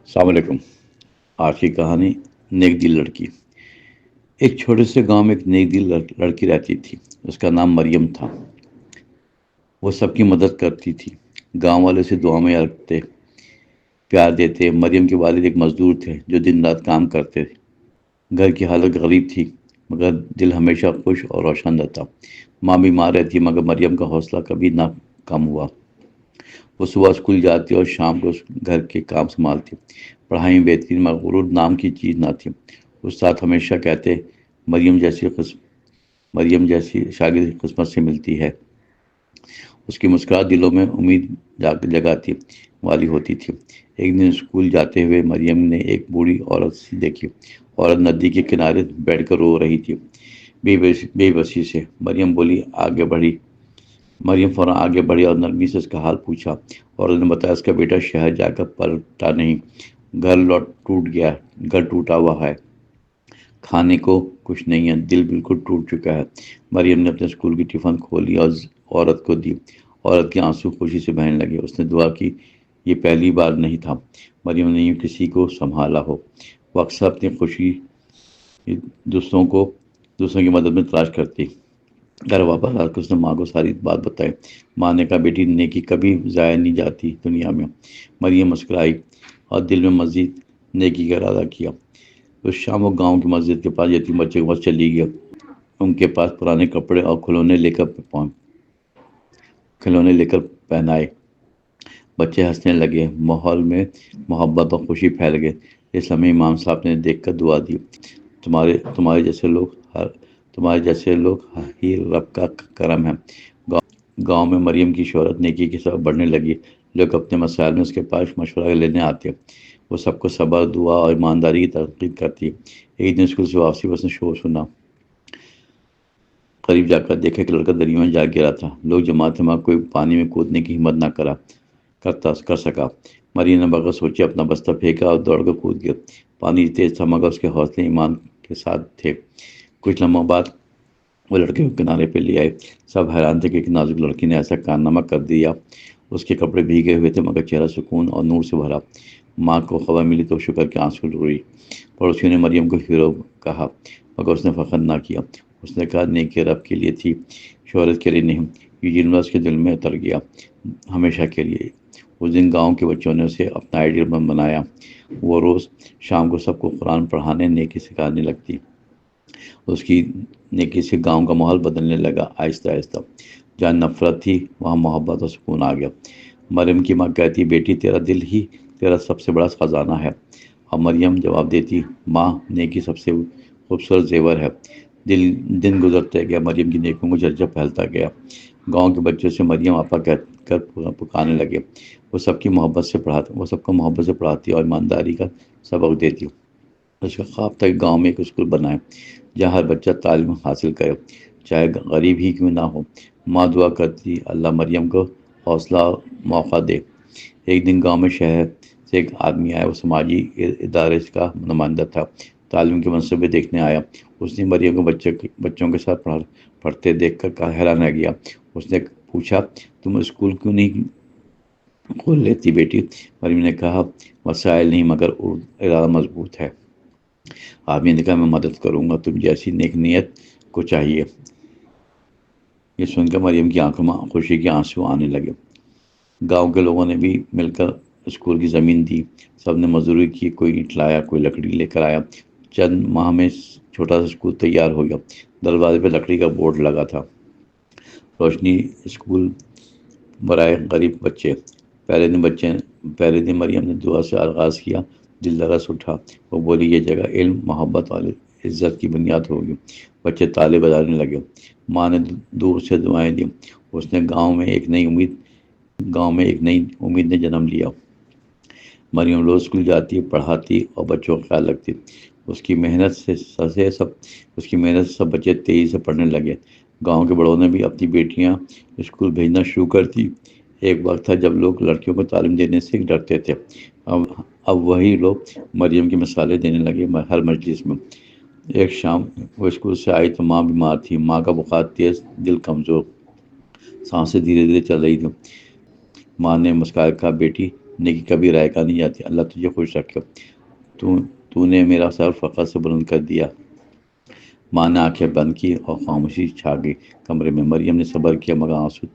السلام علیکم۔ آج کی کہانی نیک دل لڑکی۔ ایک چھوٹے سے گاؤں میں ایک نیک دل لڑکی رہتی تھی۔ اس کا نام مریم تھا۔ وہ سب کی مدد کرتی تھی، گاؤں والے اسے دعا میں رکھتے، پیار دیتے۔ مریم کے والد ایک مزدور تھے جو دن رات کام کرتے تھے۔ گھر کی حالت غریب تھی مگر دل ہمیشہ خوش اور روشن رہتا۔ ماں بیمار رہتی مگر مریم کا حوصلہ کبھی نہ کم ہوا۔ وہ صبح اسکول جاتی اور شام کو گھر کے کام سنبھالتی۔ پڑھائی میں بہترین مگر غرور نام کی چیز نہ تھی۔ استاد ہمیشہ کہتے، مریم جیسی شاگرد قسمت سے ملتی ہے۔ اس کی مسکراہٹ دلوں میں امید جگاتی والی ہوتی تھی۔ ایک دن اسکول جاتے ہوئے مریم نے ایک بوڑھی عورت سی دیکھی۔ عورت ندی کے کنارے بیٹھ کر رو رہی تھی، بے بسی سے۔ مریم فوراً آگے بڑھی اور نرمی سے اس کا حال پوچھا۔ عورت نے بتایا اس کا بیٹا شہر جا کر پلٹا نہیں، گھر ٹوٹا ہوا ہے، کھانے کو کچھ نہیں ہے، دل بالکل ٹوٹ چکا ہے۔ مریم نے اپنے اسکول کی ٹفن کھولی اور عورت کو دی۔ عورت کے آنسو خوشی سے بہنے لگے۔ اس نے دعا کی، یہ پہلی بار نہیں تھا مریم نے یوں کسی کو سنبھالا ہو۔ وہ اکثر اپنی خوشی دوسروں کی مدد میں تلاش کرتی۔ گھر واپس آ کر اس نے ماں کو ساری بات بتائی۔ ماں نے کہا، بیٹی نیکی کبھی ضائع نہیں جاتی دنیا میں۔ مریم مسکرائی اور دل میں مزید نیکی کا ارادہ کیا۔ اس شام وہ گاؤں کی مسجد کے پاس یتیم بچے کے پاس چلی گئی۔ ان کے پاس پرانے کپڑے اور کھلونے لے کر پہنائے۔ بچے ہنسنے لگے، ماحول میں محبت اور خوشی پھیل گئی۔ اس لمحے امام صاحب نے دیکھ کر دعا دی، تمہارے جیسے لوگ ہی رب کا کرم ہے۔ گاؤں میں مریم کی شہرت نیکی کے سبب بڑھنے لگی۔ لوگ اپنے مسائل میں اس کے پاس مشورہ لینے آتے۔ وہ سب کو صبر، دعا اور ایمانداری کی تلقین کرتی۔ ایک دن اسکول سے واپسی پر اس نے شور سنا۔ قریب جا کر دیکھا کہ لڑکا دریا میں جا گرا تھا۔ لوگ جمع تھے مگر کوئی پانی میں کودنے کی ہمت نہ کر سکا۔ مریم نے بغیر سوچے اپنا بستہ پھینکا اور دوڑ کر کود گیا۔ پانی تیز تھا مگر اس کے حوصلے ایمان کے ساتھ تھے۔ کچھ لمحوں بعد وہ لڑکے کو کنارے پہ لے آئے۔ سب حیران تھے کہ ایک نازک لڑکی نے ایسا کارنامہ کر دیا۔ اس کے کپڑے بھیگے ہوئے تھے مگر چہرہ سکون اور نور سے بھرا۔ ماں کو خبر ملی تو شکر کے آنسو روئی۔ پڑوسیوں نے مریم کو ہیرو کہا مگر اس نے فخر نہ کیا۔ اس نے کہا، نیکی رب کے لیے تھی، شہرت کے لیے نہیں۔ یہ جلوہ اس کے دل میں اتر گیا ہمیشہ کے لیے۔ اس دن گاؤں کے بچوں نے اسے اپنا آئیڈیل بنایا۔ وہ روز شام کو سب کو قرآن پڑھانے، نیکی سکھانے لگتی۔ اس کی نیکی سے گاؤں کا ماحول بدلنے لگا۔ آہستہ آہستہ جہاں نفرت تھی وہاں محبت اور سکون آ گیا۔ مریم کی ماں کہتی، بیٹی تیرا دل ہی تیرا سب سے بڑا خزانہ ہے۔ اور مریم جواب دیتی، ماں نیکی سب سے خوبصورت زیور ہے۔ دن گزرتے گیا، مریم کی نیکیوں کو چرچا پھیلتا گیا۔ گاؤں کے بچوں سے مریم آپا کہہ کر پکارنے لگے۔ وہ سب کو محبت سے پڑھاتی اور ایمانداری کا سبق دیتی۔ اس کا خواب تھا کہ گاؤں میں ایک اسکول بنائے جہاں ہر بچہ تعلیم حاصل کرے، چاہے غریب ہی کیوں نہ ہو۔ ماں دعا کرتی، اللہ مریم کو حوصلہ اور موقع دے۔ ایک دن گاؤں میں شہر سے ایک آدمی آیا۔ وہ سماجی ادارے کا نمائندہ تھا۔ تعلیم کے منصوبے دیکھنے آیا۔ اس نے مریم کو بچوں کے ساتھ پڑھتے دیکھ کر حیران رہ گیا۔ اس نے پوچھا، تم اسکول کیوں نہیں کھول لیتی بیٹی؟ مریم نے کہا، وسائل نہیں مگر ارادہ مضبوط ہے۔ آدمی نے کہا، میں مدد کروں گا، تم جیسی نیک نیت کو چاہیے۔ یہ سن کر مریم کی آنکھوں میں خوشی کے آنسو آنے لگے۔ گاؤں کے لوگوں نے بھی مل کر اسکول کی زمین دی۔ سب نے مزدوری کی، کوئی اینٹ لایا، کوئی لکڑی لے کر آیا۔ چند ماہ میں چھوٹا سا اسکول تیار ہو گیا۔ دروازے پہ لکڑی کا بورڈ لگا تھا، روشنی اسکول برائے غریب بچے۔ پہلے دن مریم نے دعا سے آغاز کیا، دل لرز اٹھا۔ وہ بولی، یہ جگہ علم، محبت اور عزت کی بنیاد ہوگی۔ بچے تالے بجانے لگے۔ ماں نے دور سے دعائیں دی۔ اس نے گاؤں میں ایک نئی امید نے جنم لیا۔ مریم روز اسکول جاتی، پڑھاتی اور بچوں کا خیال رکھتی۔ اس کی محنت سے سب بچے تیزی سے پڑھنے لگے۔ گاؤں کے بڑوں نے بھی اپنی بیٹیاں اسکول بھیجنا شروع کر دی۔ ایک وقت تھا جب لوگ لڑکیوں کو تعلیم دینے سے ڈرتے تھے۔ اب وہی لوگ مریم کی مثالیں دینے لگے ہر مجلس میں۔ ایک شام وہ اسکول سے آئی تو ماں بیمار تھی۔ ماں کا بخار تیز، دل کمزور، سانسیں دھیرے دھیرے چل رہی تھی۔ ماں نے مسکرا کر کہا، بیٹی نیکی کبھی رائے کا نہیں جاتی۔ اللہ تجھے خوش رکھے۔ تو تو نے میرا سر فخر سے بلند کر دیا۔ ماں نے آنکھیں بند کی اور خاموشی چھا گئی کمرے میں۔ مریم نے صبر کیا مگر آنسو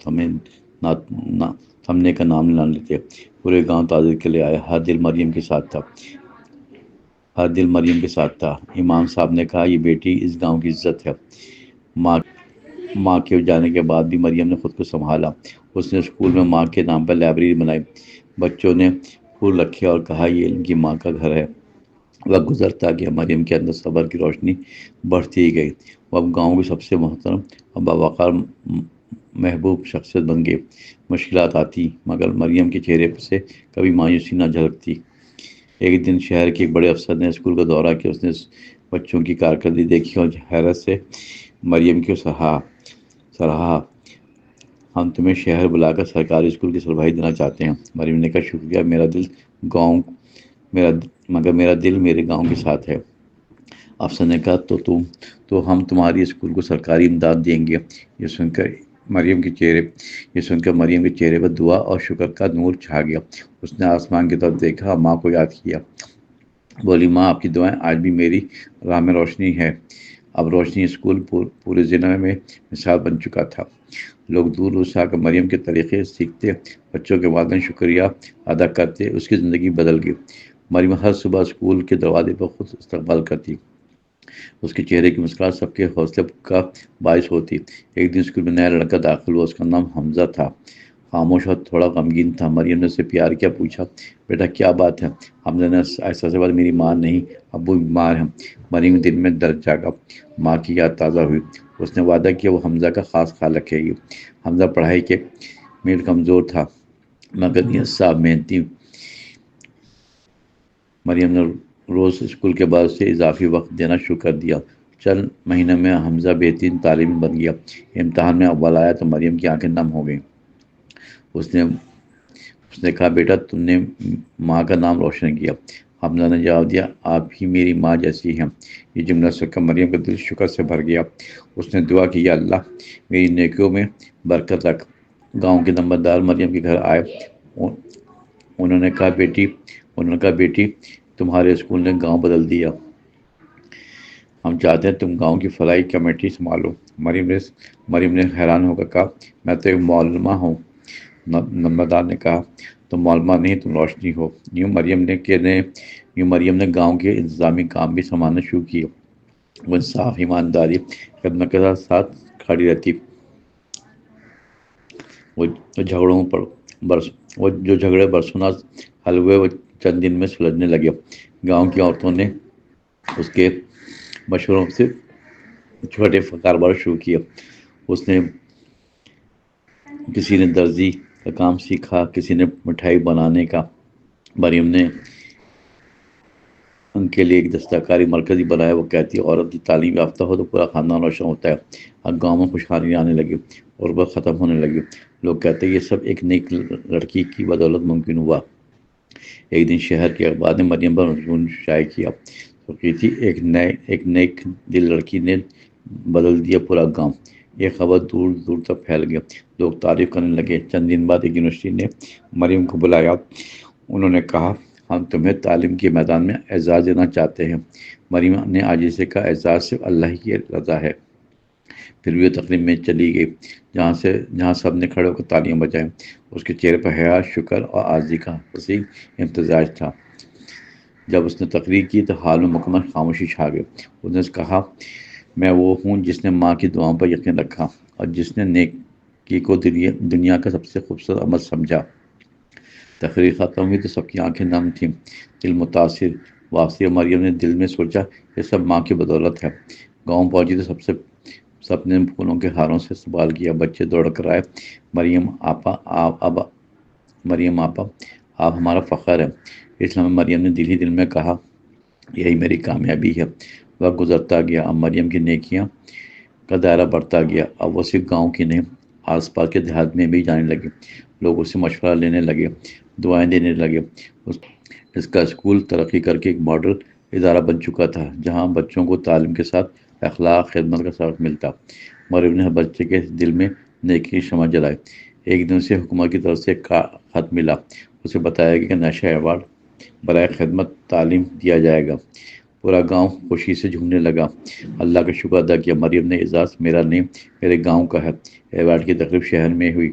تھمنے کا نام نہ لیتے۔ پورے گاؤں تعزیت کے لیے آیا۔ ہر دل مریم کے ساتھ تھا، ہر دل مریم کے ساتھ تھا۔ امام صاحب نے کہا یہ بیٹی اس گاؤں کی عزت ہے۔ ماں ماں کے جانے کے بعد بھی مریم نے خود کو سنبھالا۔ اس نے اسکول میں ماں کے نام پر لائبریری بنائی، بچوں نے پھول رکھے اور کہا یہ ان کی ماں کا گھر ہے۔ وقت گزرتا گیا، مریم کے اندر صبر کی روشنی بڑھتی ہی گئی۔ وہ اب گاؤں کی سب سے محترم اور باوقار محبوب شخصیت بن گئی۔ مشکلات آتی مگر مریم کے چہرے سے کبھی مایوسی نہ جھلکتی۔ ایک دن شہر کے ایک بڑے افسر نے اسکول کا دورہ کیا۔ اس نے بچوں کی کارکردگی دیکھی اور حیرت سے مریم کو سراہا۔ ہم تمہیں شہر بلا کر سرکاری اسکول کی سربراہی دینا چاہتے ہیں۔ مریم نے کہا شکریہ، مگر میرا دل میرے گاؤں کے ساتھ ہے۔ افسر نے کہا تو ہم تمہاری اسکول کو سرکاری امداد دیں گے۔ یہ سن کر مریم کے چہرے پر دعا اور شکر کا نور چھا گیا۔ اس نے آسمان کی طرف دیکھا اور ماں کو یاد کیا۔ بولی ماں آپ کی دعائیں آج بھی میری راہ میں روشنی ہے۔ اب روشنی اسکول پورے ضلع میں مثال بن چکا تھا۔ لوگ دور دور سے آ کر مریم کے طریقے سیکھتے، بچوں کے والدین شکریہ ادا کرتے۔ اس کی زندگی بدل گئی۔ مریم ہر صبح اسکول کے دروازے پر خود استقبال کرتی۔ اس کے چہرے کی مسکراہٹ سب کے حوصلے کا باعث ہوتی۔ ایک دن اسکول میں نیا لڑکا داخل ہوا۔ اس کا نام حمزہ تھا۔ خاموش اور تھوڑا غمگین تھا۔ مریم نے اسے پیار کیا، پوچھا بیٹا کیا بات ہے؟ حمزہ نے ایسا سے بات میری ماں نہیں، ابو بیمار ہیں۔ مریم کے دل میں درد جاگا، ماں کی یاد تازہ ہوئی۔ اس نے وعدہ کیا وہ حمزہ کا خاص خیال رکھے گی۔ حمزہ پڑھائی کے میں کمزور تھا مگر نیت صاف محنتی۔ مریم نے روز اسکول کے بعد سے اضافی وقت دینا شروع کر دیا۔ چند مہینوں میں حمزہ بہترین تعلیمی بن گیا۔ امتحان میں اول آیا تو مریم کی آنکھیں نم ہو گئیں۔ اس نے کہا بیٹا تم نے ماں کا نام روشن کیا۔ حمزہ نے جواب دیا آپ ہی میری ماں جیسی ہیں۔ یہ جملہ سن کر مریم کا دل شکر سے بھر گیا۔ اس نے دعا کی یا اللہ میری نیکیوں میں برکت رکھ۔ گاؤں کے نمبردار مریم کے گھر آئے۔ انہوں نے کہا بیٹی تمہارے اسکول نے گاؤں بدل دیا، ہم چاہتے ہیں تم گاؤں کی فلاحی کمیٹی سنبھالو۔ مریم نے حیران ہو کر کہا میں تو ایک معلمہ ہوں۔ نمبردار نے کہا تم معلمہ نہیں تم روشنی ہو۔ یوں مریم نے گاؤں کے انتظامی کام بھی سنبھالنا شروع کیے۔ وہ انصاف، ایمانداری، خدمت کے ساتھ کھڑی رہتی۔ جو جھگڑے برسوں حل ہوئے وہ چند دن میں سلجھنے لگے۔ گاؤں کی عورتوں نے اس کے مشوروں سے چھوٹے کاروبار شروع کیے۔ کسی نے درزی کا کام سیکھا، کسی نے مٹھائی بنانے کا۔ مریم نے ان کے لیے ایک دستکاری مرکز ہی بنایا۔ وہ کہتی عورت کی تعلیم یافتہ ہو تو پورا خاندان روشن ہوتا ہے۔ اب گاؤں میں خوشحالی آنے لگی، غربت ختم ہونے لگی۔ لوگ کہتے یہ سب ایک نیک لڑکی کی بدولت ممکن ہوا۔ ایک دن شہر کے اخبار نے مریم پر مضمون شائع کیا تو تھی ایک نیک دل لڑکی نے بدل دیا پورا گاؤں۔ یہ خبر دور دور تک پھیل گیا، لوگ تعریف کرنے لگے۔ چند دن بعد ایک یونیورسٹی نے مریم کو بلایا۔ انہوں نے کہا ہم تمہیں تعلیم کے میدان میں اعزاز دینا چاہتے ہیں۔ مریم نے عاجزی سے کہا اعزاز صرف اللہ کی رضا ہے۔ پھر بھی وہ تقریب میں چلی گئی جہاں سب نے کھڑے ہو کر تالیاں بجائیں۔ اس کے چہرے پر حیا، شکر اور عاجزی کا وسیع امتزاج تھا۔ جب اس نے تقریر کی تو حال میں مکمل خاموشی چھا گئی۔ اس نے کہا میں وہ ہوں جس نے ماں کی دعاؤں پر یقین رکھا اور جس نے نیکی کو دنیا کا سب سے خوبصورت عمل سمجھا۔ تقریر ختم ہوئی تو سب کی آنکھیں نم تھیں، دل متاثر۔ واپسی مریم نے دل میں سوچا یہ سب ماں کی بدولت ہے۔ گاؤں پہنچی تو سب نے پھولوں کے ہاروں سے استقبال کیا۔ بچے دوڑ کر آئے، مریم آپا آپ ہمارا فخر ہے۔ اس لمحے مریم نے دل ہی دل میں کہا یہی میری کامیابی ہے۔ وقت گزرتا گیا، اب مریم کی نیکیاں کا دائرہ بڑھتا گیا۔ اب وہ صرف گاؤں کی نہیں، آس پاس کے دیہات میں بھی جانے لگے۔ لوگ اس سے مشورہ لینے لگے، دعائیں دینے لگے۔ اس کا اسکول ترقی کر کے ایک ماڈل ادارہ بن چکا تھا جہاں بچوں کو تعلیم کے ساتھ اخلاق، خدمت کا سبق ملتا۔ مریم نے ہر بچے کے دل میں نیکی کی شمع جلائی۔ ایک دن سے حکومت کی طرف سے ایک خط ملا، اسے بتایا گیا کہ نشہ ایوارڈ برائے خدمت تعلیم دیا جائے گا۔ پورا گاؤں خوشی سے جھومنے لگا، اللہ کا شکر ادا کیا۔ مریم نے اعزاز میرا نہیں میرے گاؤں کا ہے۔ ایوارڈ کی تقریب شہر میں ہوئی،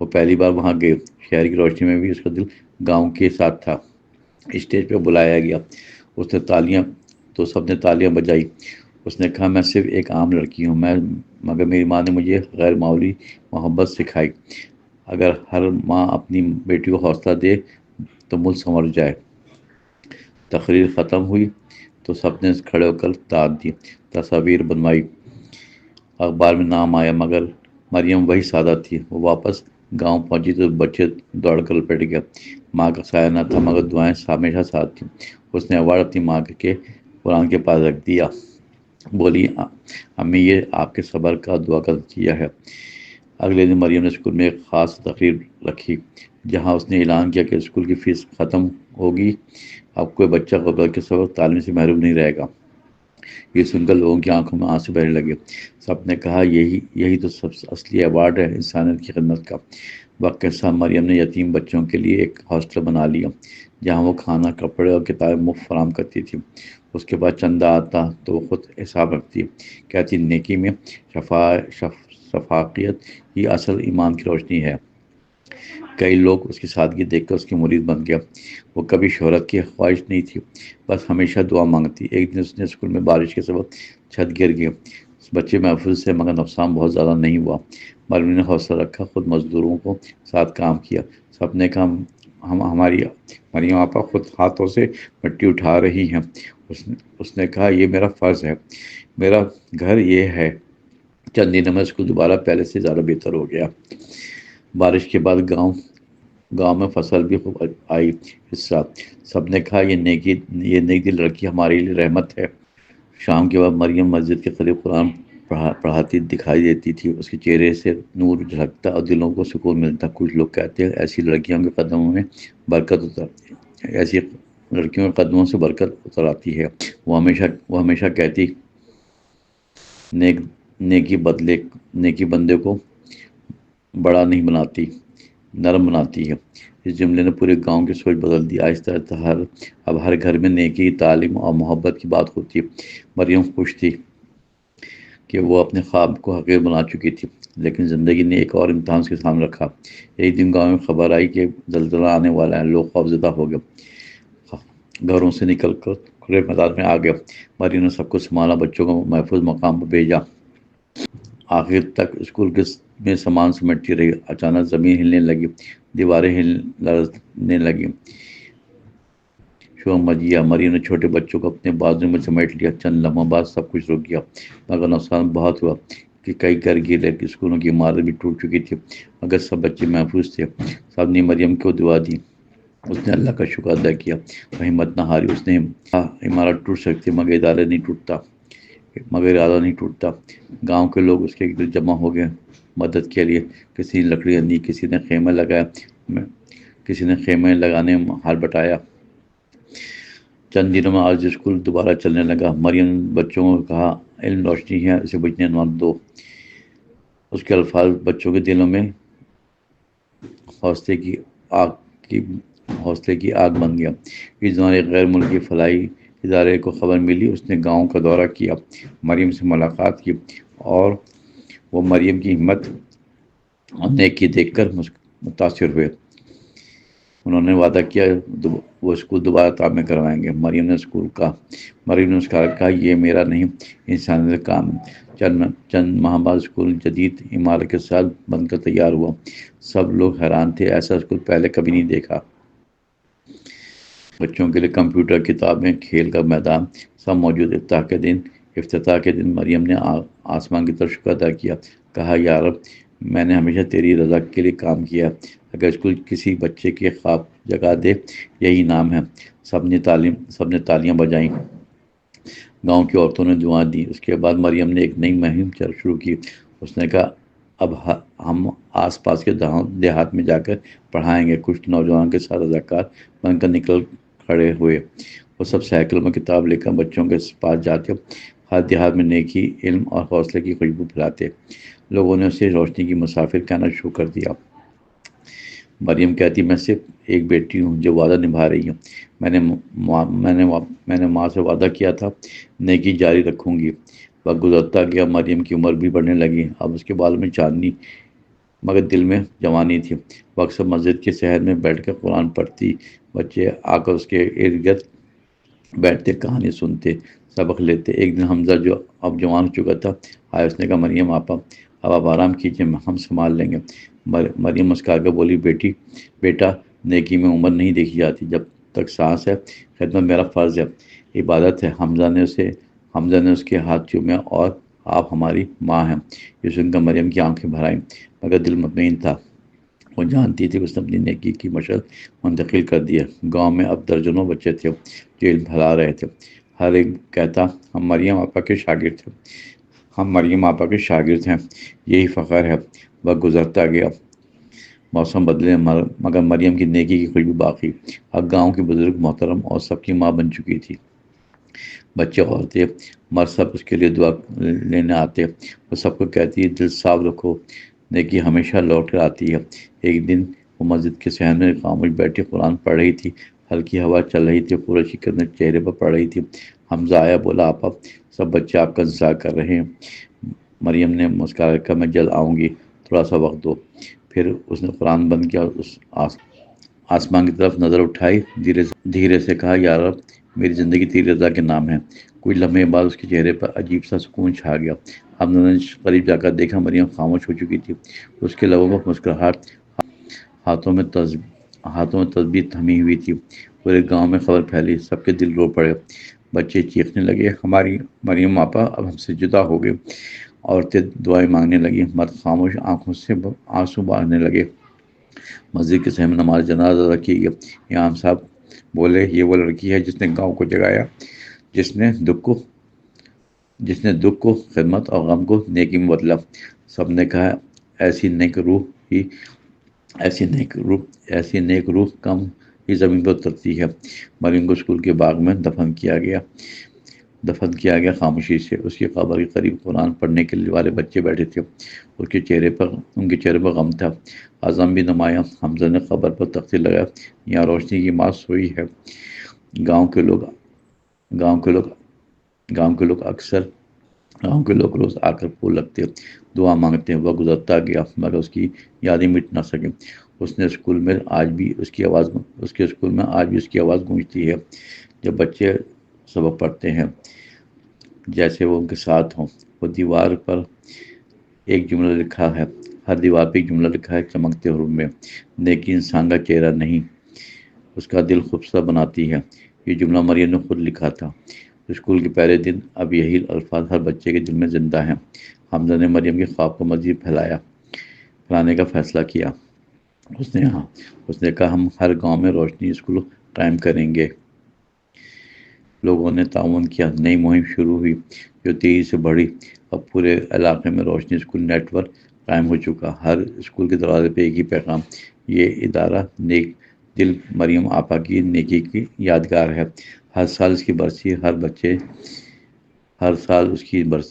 وہ پہلی بار وہاں گئے۔ شہر کی روشنی میں بھی اس کا دل گاؤں کے ساتھ تھا۔ اسٹیج پہ بلایا گیا، اس نے تالیاں تو سب نے تالیاں بجائی۔ اس نے کہا میں صرف ایک عام لڑکی ہوں، مگر میری ماں نے مجھے غیر معمولی محبت سکھائی۔ اگر ہر ماں اپنی بیٹی کو حوصلہ دے تو ملک سنور جائے۔ تقریر ختم ہوئی تو سب نے کھڑے ہو کر داد دی، تصاویر بنوائی، اخبار میں نام آیا، مگر مریم وہی سادہ تھی۔ وہ واپس گاؤں پہنچی تو بچے دوڑ کر لپٹ گیا۔ ماں کا سایہ نہ تھا، مگر دعائیں ہمیشہ ساتھ تھیں۔ اس نے ایوارڈ اپنی ماں کے قرآن کے پاس رکھ دیا، بولی امی یہ آپ کے صبر کا دعا کا نتیجہ ہے۔ اگلے دن مریم نے اسکول میں ایک خاص تقریر رکھی، جہاں اس نے اعلان کیا کہ اسکول کی فیس ختم ہوگی، اب کوئی بچہ غربت کے سبب تعلیم سے محروم نہیں رہے گا۔ یہ سن کر لوگوں کی آنکھوں میں آنسو بہنے لگے۔ سب نے کہا یہی تو سب سے اصلی ایوارڈ ہے انسانیت کی خدمت کا۔ وقت کے ساتھ مریم نے یتیم بچوں کے لیے ایک ہاسٹل بنا لیا، جہاں وہ کھانا، کپڑے اور کتابیں مفت فراہم کرتی تھی۔ اس کے بعد چندہ آتا تو وہ خود حساب رکھتی، کہتی نیکی میں شفافیت ہی اصل ایمان کی روشنی ہے۔ کئی لوگ اس کی سادگی دیکھ کر اس کی مرید بن گیا۔ وہ کبھی شہرت کی خواہش نہیں تھی، بس ہمیشہ دعا مانگتی۔ ایک دن اس نے اسکول میں بارش کے سبب چھت گر گئی، بچے محفوظ سے، مگر نقصان بہت زیادہ نہیں ہوا۔ مریم نے حوصلہ رکھا، خود مزدوروں کو ساتھ کام کیا۔ سب نے کہا ہماری مریم آپا خود ہاتھوں سے مٹی اٹھا رہی ہیں۔ اس نے کہا یہ میرا فرض ہے، میرا گھر یہ ہے۔ چند دنوں میں اسکول دوبارہ پہلے سے زیادہ بہتر ہو گیا۔ بارش کے بعد گاؤں میں فصل بھی خوب آئی۔ حصہ سب نے کہا یہ نیک دل لڑکی ہمارے لیے رحمت ہے۔ شام کے بعد مریم مسجد کے قریب قرآن پڑھاتی دکھائی دیتی تھی۔ اس کے چہرے سے نور جھلکتا اور دلوں کو سکون ملتا۔ کچھ لوگ کہتے ہیں ایسی لڑکیوں کے قدموں میں برکت ایسی لڑکیوں کے قدموں سے برکت اتر آتی ہے۔ وہ ہمیشہ کہتی نیکی بندے کو بڑا نہیں بناتی، نرم بناتی ہے۔ اس جملے نے پورے گاؤں کی سوچ بدل دی۔ آہستہ آہستہ اب ہر گھر میں نیکی، تعلیم اور محبت کی بات ہوتی ہے۔ مریم خوش تھی کہ وہ اپنے خواب کو حقیقت بنا چکی تھی، لیکن زندگی نے ایک اور امتحان اس کے سامنے رکھا۔ ایک دن گاؤں میں خبر آئی کہ زلزلہ آنے والا ہے۔ لوگ خوفزدہ ہو گئے، گھروں سے نکل کر کھلے میدان میں آ گئے۔ مریم نے سب کو سنبھالا، بچوں کو محفوظ مقام پر بھیجا۔ آخر تک اسکول میں سامان سمیٹتی رہی۔ اچانک زمین ہلنے لگی، دیواریں لرزنے لگیں، شور مچ گیا۔ مریم نے چھوٹے بچوں کو اپنے بازو میں سمیٹ لیا۔ چند لمحوں بعد سب کچھ رک گیا، مگر نقصان بہت ہوا کہ کئی گھر گرے، اسکولوں کی عمارت بھی ٹوٹ چکی تھی، مگر سب بچے محفوظ تھے۔ سب نے مریم کو دعا دی، اس نے اللہ کا شکر ادا کیا، وہ ہمت نہ ہاری۔ اس نے عمارت ٹوٹ سکتی مگر ارادہ نہیں ٹوٹتا۔ گاؤں کے لوگ اس کے گرد جمع ہو گئے مدد کے لیے۔ کسی نے لکڑیاں دی، کسی نے خیمے لگانے میں ہاتھ بٹایا۔ چند دنوں میں آج اسکول دوبارہ چلنے لگا۔ مریم نے بچوں کو کہا علم روشنی ہے، اسے بجھنے مت دو۔ اس کے الفاظ بچوں کے دلوں میں حوصلے کی آگ بن گیا۔ اس دوران ایک غیر ملکی فلاحی ادارے کو خبر ملی۔ اس نے گاؤں کا دورہ کیا، مریم سے ملاقات کی، اور وہ مریم کی ہمت اور نیکی دیکھ کر متاثر ہوئے۔ انہوں نے وعدہ کیا وہ اسکول دوبارہ تعمیر کروائیں گے۔ مریم نے اس کا کہا یہ میرا نہیں، انسانیت کا کام ہے۔ چند ماہ بعد اسکول جدید عمارت کے ساتھ بن کر تیار ہوا۔ سب لوگ حیران تھے، ایسا اسکول پہلے کبھی نہیں دیکھا۔ بچوں کے لیے کمپیوٹر، کتابیں، کھیل کا میدان سب موجود۔ افتتاح کے دن مریم نے آسمان کی طرف شکر ادا کیا، کہا یا رب میں نے ہمیشہ تیری رضا کے لیے کام کیا، اگر اسکول کسی بچے کے خواب جگا دے یہی نام ہے۔ سب نے تالیاں بجائیں، گاؤں کی عورتوں نے دعائیں دی۔ اس کے بعد مریم نے ایک نئی مہم شروع کی۔ اس نے کہا اب ہم آس پاس کے دیہات میں جا کر پڑھائیں گے۔ کچھ نوجوان کے ساتھ رضاکار بن کر نکل کھڑے ہوئے۔ وہ سب سائیکل میں کتاب لے کر بچوں کے پاس جاتے، ہر دیہات میں نیکی، علم اور حوصلے کی خوشبو پھیلاتے۔ لوگوں نے اسے روشنی کی مسافر کہنا شروع کر دیا۔ مریم کہتی میں صرف ایک بیٹی ہوں جو وعدہ نبھا رہی ہوں. میں نے ماں سے وعدہ کیا تھا نیکی جاری رکھوں گی. وقت گزرتا گیا، مریم کی عمر بھی بڑھنے لگی. اب اس کے بالوں میں چاندنی مگر دل میں جوانی تھی. وقت سب مسجد کے صحن میں بیٹھ کر قرآن پڑھتی. بچے آ کر اس کے ارد گرد بیٹھتے، کہانی سنتے، سبق لیتے. ایک دن حمزہ جو اب جوان ہو چکا تھا آیا. اس نے کہا مریم آپا اب آپ آرام کیجیے، ہم سنبھال لیں گے. مریم مسکرا کر بولی بیٹا نیکی میں عمر نہیں دیکھی جاتی، جب تک سانس ہے خدمت میرا فرض ہے، عبادت ہے. حمزہ نے اس کے ہاتھ چومے اور آپ ہماری ماں ہیں. یہ سن کر مریم کی آنکھیں بھر آئیں، مگر دل مطمئن تھا. وہ جانتی تھی اس نے اپنی نیکی کی مشعل منتقل کر دی ہے. گاؤں میں اب درجنوں بچے تھے جو علم پھیلا رہے تھے. ہر ایک کہتا ہم مریم آپا کے شاگرد ہیں. یہی فخر ہے. وقت گزرتا گیا، موسم بدلے مگر مریم کی نیکی کی خوشبو باقی. اب گاؤں کی بزرگ محترم اور سب کی ماں بن چکی تھی. بچے، عورتیں، مرد سب اس کے لیے دعا لینے آتے. وہ سب کو کہتی ہے دل صاف رکھو، نیکی ہمیشہ لوٹ کر آتی ہے. ایک دن وہ مسجد کے صحن میں خاموش بیٹھی قرآن پڑھ رہی تھی. ہلکی ہوا چل رہی تھی، پورا شکن چہرے پر پڑ رہی تھی. حمزہ آیا، بولا آپا سب بچے آپ کا انتظار کر رہے ہیں. مریم نے مسکرا کر میں جلد آؤں گی، تھوڑا سا وقت دو. پھر اس نے قرآن بند کیا، اس آسمان کی طرف نظر اٹھائی، دھیرے سے کہا یا رب میری زندگی تیری رضا کے نام ہے. کچھ لمحے بعد اس کے چہرے پر عجیب سا سکون چھا گیا. حمزہ نے قریب جا کر دیکھا، مریم خاموش ہو چکی تھی. اس کے لبوں پر مسکراہٹ، ہاتھوں میں تسبیح تھمی ہوئی تھی. پورے گاؤں میں خبر پھیلی، سب کے دل رو پڑے. بچے چیخنے لگے ہماری مریم آپا اب ہم سے جدا ہو گئے. عورتیں دعائیں مانگنے لگی، مرد خاموش آنکھوں سے آنسو بہانے لگے. مسجد کے صحن میں نماز جنازہ ادا کی گئی. امام صاحب بولے یہ وہ لڑکی ہے جس نے گاؤں کو جگایا، جس نے دکھ کو خدمت اور غم کو نیکی میں بدلا. سب نے کہا ایسی نیک روح کم ہی زمین پر اترتی ہے. مریم کو اسکول کے باغ میں دفن کیا گیا خاموشی سے. اس کی قبر کے قریب قرآن پڑھنے کے والے بچے بیٹھے تھے. ان کے چہرے پر غم تھا، عزم بھی نمایاں. حمزہ نے قبر پر تختی لگایا، یہاں روشنی کی ماں سوئی ہے. گاؤں کے لوگ روز آ کر پھول رکھتے، دعا مانگتے. وقت گزرتا گیا مگر اس کی یادیں مٹ نہ سکیں. اس کے اسکول میں آج بھی اس کی آواز گونجتی ہے جب بچے سبق پڑھتے ہیں، جیسے وہ ان کے ساتھ ہوں. وہ دیوار پر ایک جملہ لکھا ہے، ہر دیوار پہ ایک جملہ لکھا ہے چمکتے حروف میں، نیکی انسان کا چہرہ نہیں اس کا دل خوبصورت بناتی ہے. یہ جملہ مریم نے خود لکھا تھا. اسکول کے پہلے دن اب یہی الفاظ ہر بچے کے دل میں زندہ ہیں. حمزہ نے مریم کے خواب کو مزید پھیلانے کا فیصلہ کیا. اس نے کہا ہم ہر گاؤں میں روشنی اسکول قائم کریں گے. لوگوں نے تعاون کیا، نئی مہم شروع ہوئی جو تیزی سے بڑھی. اب پورے علاقے میں روشنی اسکول نیٹ ورک قائم ہو چکا. ہر اسکول کے دروازے پہ ایک ہی پیغام، یہ ادارہ نیک دل مریم آپا کی نیکی کی یادگار ہے. ہر سال اس کی برسی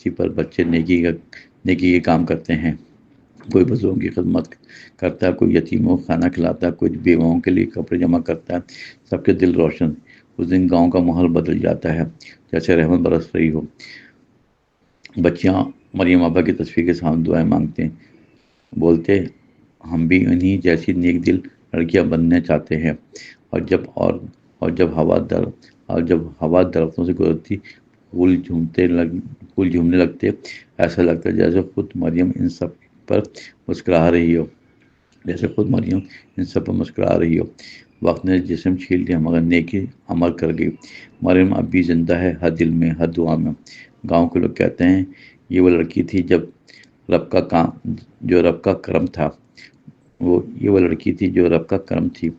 پر بچے نیکی کے کام کرتے ہیں. کوئی بزرگوں کی خدمت کرتا ہے، کوئی یتیموں کو کھانا کھلاتا ہے، کوئی بیواؤں کے لیے کپڑے جمع کرتا ہے. سب کے دل روشن. اس دن گاؤں کا ماحول بدل جاتا ہے جیسے رحمت برس رہی ہو. بچیاں مریم آپا کی تصویر کے سامنے دعائیں مانگتے ہیں، بولتے ہم بھی انہی جیسی نیک دل لڑکیاں بننے چاہتے ہیں. اور جب ہوا درختوں سے گزرتی، پھول جھومنے لگتے. ایسا لگتا ہے جیسے خود مریم ان سب پر مسکرا رہی ہو. وقت نے جسم چھیل دیا مگر نیکی عمر کر گئی. مریم اب بھی زندہ ہے، ہر دل میں، ہر دعا میں. گاؤں کے لوگ کہتے ہیں یہ وہ لڑکی تھی جو رب کا کرم تھا. یہ وہ لڑکی تھی جو رب کا کرم تھی.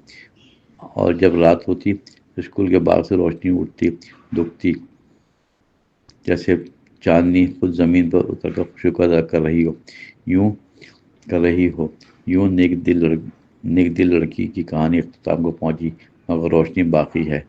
اور جب رات ہوتی اسکول کے باغ سے روشنی اٹھتی دکھتی، جیسے چاندنی خود زمین پر اتر کر شکر ادا کر رہی ہو. یوں نیک دل لڑکی کی کہانی اختتام کو پہنچی مگر روشنی باقی ہے.